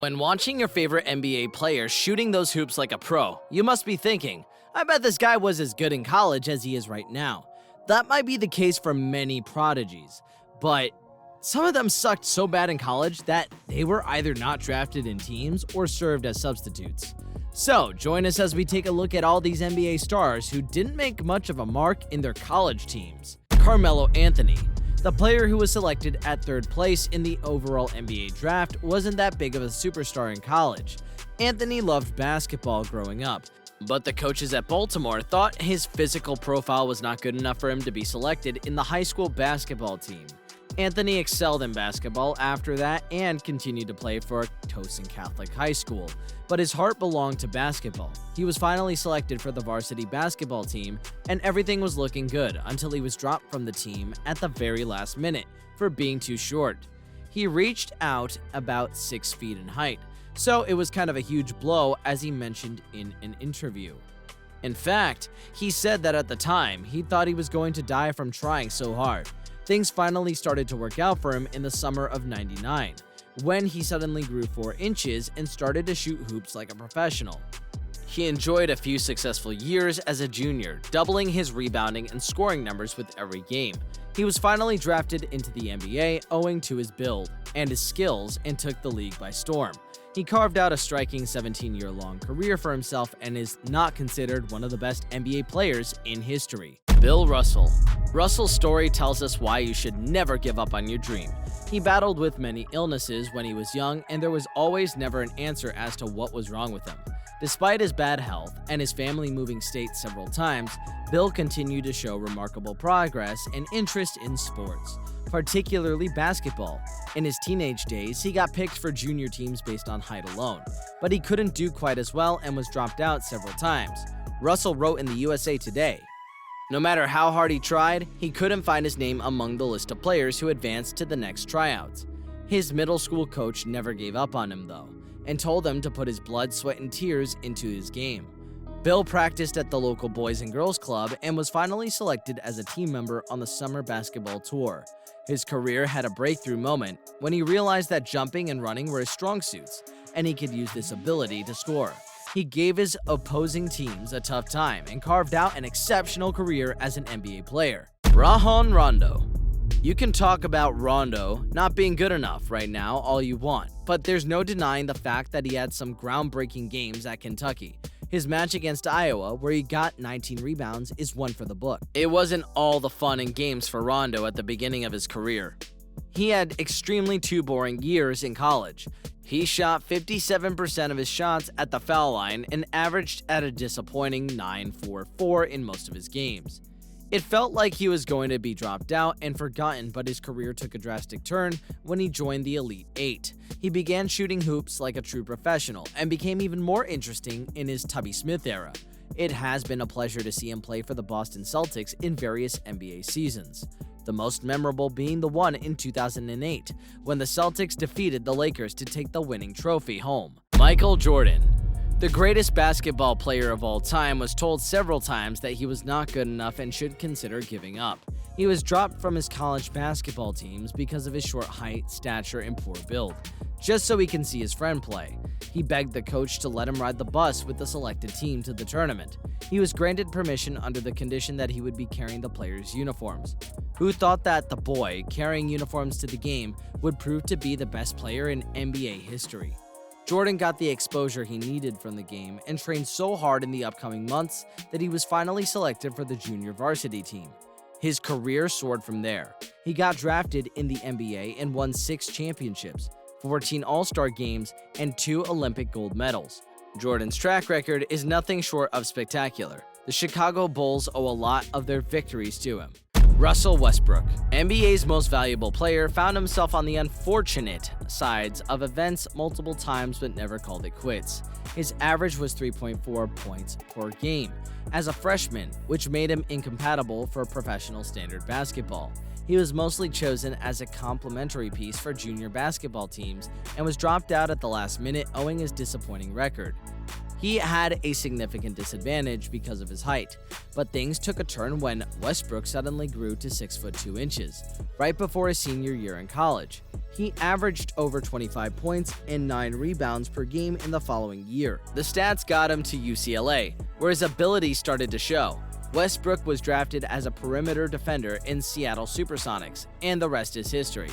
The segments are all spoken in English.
When watching your favorite NBA player shooting those hoops like a pro, you must be thinking, I bet this guy was as good in college as he is right now. That might be the case for many prodigies, but some of them sucked so bad in college that they were either not drafted in teams or served as substitutes. So, join us as we take a look at all these NBA stars who didn't make much of a mark in their college teams. Carmelo Anthony. The player who was selected at third place in the overall NBA draft wasn't that big of a superstar in college. Anthony loved basketball growing up, but the coaches at Baltimore thought his physical profile was not good enough for him to be selected in the high school basketball team. Anthony excelled in basketball after that and continued to play for Towson Catholic High School, but his heart belonged to basketball. He was finally selected for the varsity basketball team, and everything was looking good until he was dropped from the team at the very last minute for being too short. He reached out about 6 feet in height, so it was kind of a huge blow, as he mentioned in an interview. In fact, he said that at the time, he thought he was going to die from trying so hard. Things finally started to work out for him in the summer of '99, when he suddenly grew 4 inches and started to shoot hoops like a professional. He enjoyed a few successful years as a junior, doubling his rebounding and scoring numbers with every game. He was finally drafted into the NBA owing to his build and his skills and took the league by storm. He carved out a striking 17-year-long career for himself and is not considered one of the best NBA players in history. Bill Russell. Russell's story tells us why you should never give up on your dream. He battled with many illnesses when he was young, and there was always never an answer as to what was wrong with him. Despite his bad health and his family moving states several times, Bill continued to show remarkable progress and interest in sports, particularly basketball. In his teenage days, he got picked for junior teams based on height alone, but he couldn't do quite as well and was dropped out several times. Russell wrote in the USA Today, "No matter how hard he tried, he couldn't find his name among the list of players who advanced to the next tryouts. His middle school coach never gave up on him, though, and told him to put his blood, sweat, and tears into his game." Bill practiced at the local Boys and Girls Club and was finally selected as a team member on the summer basketball tour. His career had a breakthrough moment when he realized that jumping and running were his strong suits, and he could use this ability to score. He gave his opposing teams a tough time and carved out an exceptional career as an NBA player. Rajon Rondo. You can talk about Rondo not being good enough right now all you want, but there's no denying the fact that he had some groundbreaking games at Kentucky. His match against Iowa, where he got 19 rebounds, is one for the book. It wasn't all the fun and games for Rondo at the beginning of his career. He had extremely too boring years in college. He shot 57% of his shots at the foul line and averaged at a disappointing 9.44 in most of his games. It felt like he was going to be dropped out and forgotten, but his career took a drastic turn when he joined the Elite Eight. He began shooting hoops like a true professional and became even more interesting in his Tubby Smith era. It has been a pleasure to see him play for the Boston Celtics in various NBA seasons, the most memorable being the one in 2008, when the Celtics defeated the Lakers to take the winning trophy home. Michael Jordan. The greatest basketball player of all time was told several times that he was not good enough and should consider giving up. He was dropped from his college basketball teams because of his short height, stature, and poor build, just so he can see his friend play. He begged the coach to let him ride the bus with the selected team to the tournament. He was granted permission under the condition that he would be carrying the players' uniforms. Who thought that the boy carrying uniforms to the game would prove to be the best player in NBA history? Jordan got the exposure he needed from the game and trained so hard in the upcoming months that he was finally selected for the junior varsity team. His career soared from there. He got drafted in the NBA and won 6 championships, 14 All-Star games, and 2 Olympic gold medals. Jordan's track record is nothing short of spectacular. The Chicago Bulls owe a lot of their victories to him. Russell Westbrook. NBA's most valuable player found himself on the unfortunate sides of events multiple times but never called it quits. His average was 3.4 points per game as a freshman, which made him incompatible for professional standard basketball. He was mostly chosen as a complimentary piece for junior basketball teams and was dropped out at the last minute owing his disappointing record. He had a significant disadvantage because of his height, but things took a turn when Westbrook suddenly grew to 6 foot 2 inches, right before his senior year in college. He averaged over 25 points and 9 rebounds per game in the following year. The stats got him to UCLA, where his ability started to show. Westbrook was drafted as a perimeter defender in Seattle Supersonics, and the rest is history.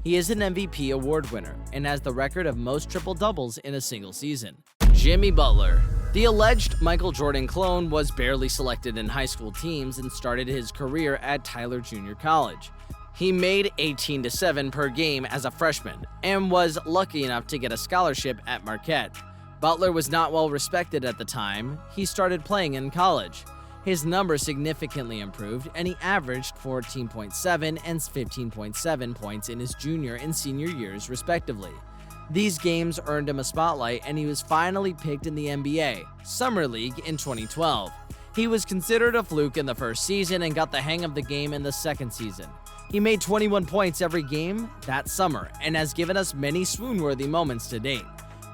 He is an MVP award winner and has the record of most triple-doubles in a single season. Jimmy Butler. The alleged Michael Jordan clone was barely selected in high school teams and started his career at Tyler Junior College. He made 18-7 per game as a freshman and was lucky enough to get a scholarship at Marquette. Butler was not well respected at the time he started playing in college. His numbers significantly improved, and he averaged 14.7 and 15.7 points in his junior and senior years, respectively. These games earned him a spotlight, and he was finally picked in the NBA Summer League in 2012. He was considered a fluke in the first season and got the hang of the game in the second season. He made 21 points every game that summer and has given us many swoon-worthy moments to date.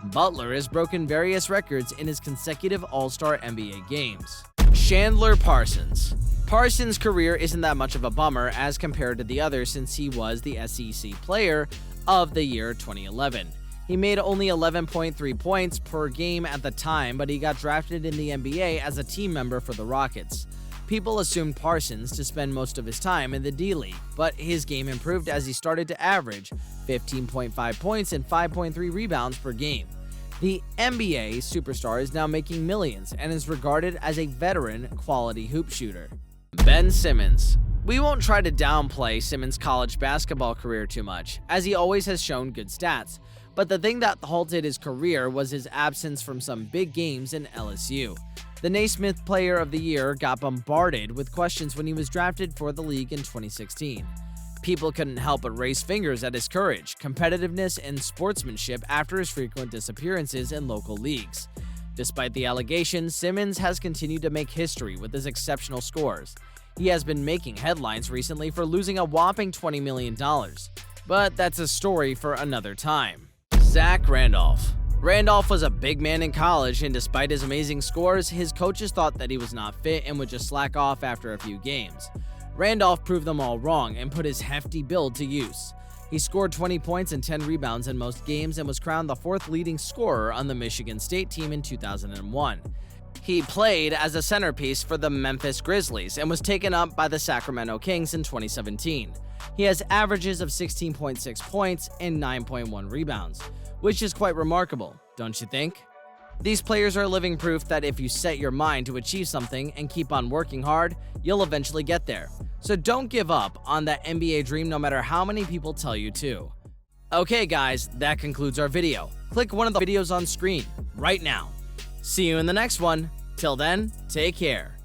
Butler has broken various records in his consecutive All-Star NBA games. Chandler Parsons. Parsons' career isn't that much of a bummer as compared to the others since he was the SEC Player of the Year 2011. He made only 11.3 points per game at the time, but he got drafted in the NBA as a team member for the Rockets. People assumed Parsons to spend most of his time in the D-League, but his game improved as he started to average 15.5 points and 5.3 rebounds per game. The NBA superstar is now making millions and is regarded as a veteran quality hoop shooter. Ben Simmons. We won't try to downplay Simmons' college basketball career too much, as he always has shown good stats, but the thing that halted his career was his absence from some big games in LSU. The Naismith Player of the Year got bombarded with questions when he was drafted for the league in 2016. People couldn't help but raise fingers at his courage, competitiveness, and sportsmanship after his frequent disappearances in local leagues. Despite the allegations, Simmons has continued to make history with his exceptional scores. He has been making headlines recently for losing a whopping $20 million. But that's a story for another time. Zach Randolph. Randolph was a big man in college, and despite his amazing scores, his coaches thought that he was not fit and would just slack off after a few games. Randolph proved them all wrong and put his hefty build to use. He scored 20 points and 10 rebounds in most games and was crowned the 4th leading scorer on the Michigan State team in 2001. He played as a centerpiece for the Memphis Grizzlies and was taken up by the Sacramento Kings in 2017. He has averages of 16.6 points and 9.1 rebounds, which is quite remarkable, don't you think? These players are living proof that if you set your mind to achieve something and keep on working hard, you'll eventually get there. So don't give up on that NBA dream no matter how many people tell you to. Okay guys, that concludes our video. Click one of the videos on screen right now. See you in the next one. Till then, take care.